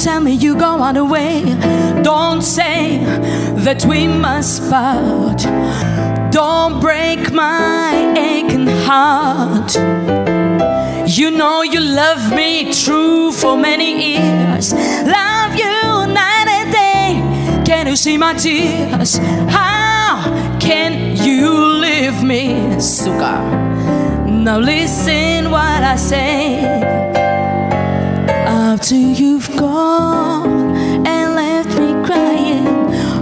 tell me you go all the way. Don't say that we must part. Don't break my aching heart. You know you love me true for many years. Love you night and day. Can you see my tears? How can you leave me, Suka? Now listen what I say. After you've gone and left me crying,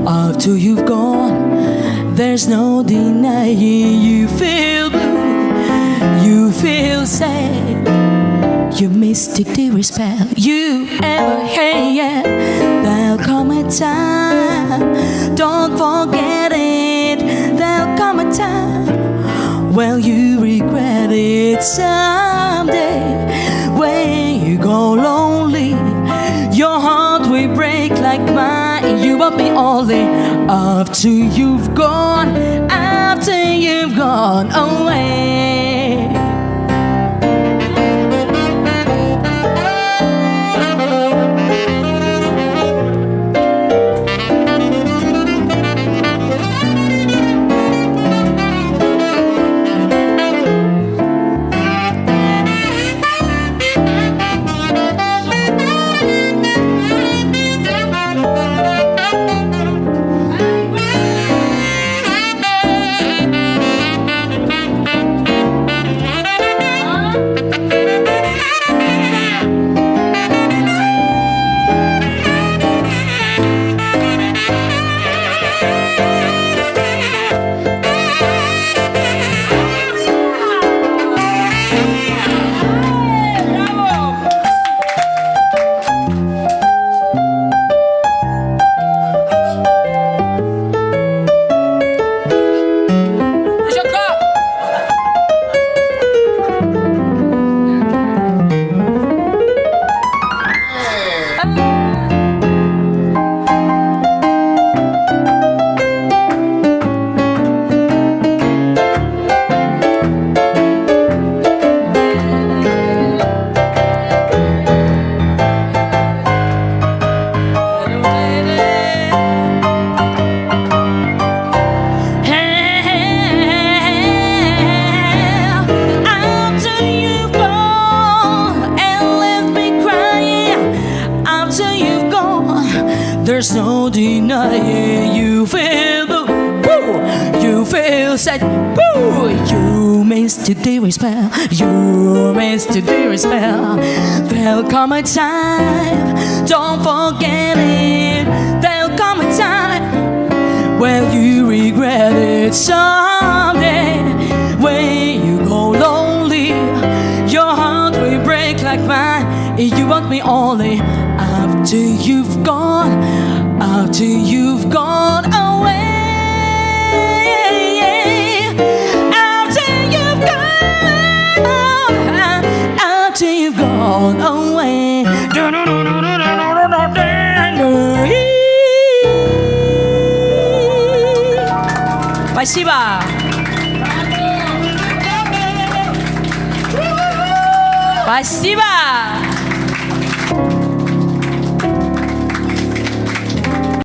after you've gone, there's no denying you feel blue, you feel sad. You mystic dear spell you ever had. There'll come a time, don't forget it. There'll come a time when you regret it someday. When you go lonely, your heart will break like mine. You want me only after you've gone, after you've gone away. There's no denying you feel blue, woo. You feel sad, woo. You missed the dear spell, you missed the dear spell. There'll come a time, don't forget it. There'll come a time when you regret it someday. When you go lonely, your heart will break like mine. You want me only after you've gone, after you've gone away. After you've gone, after you've gone away. Спасибо. Спасибо.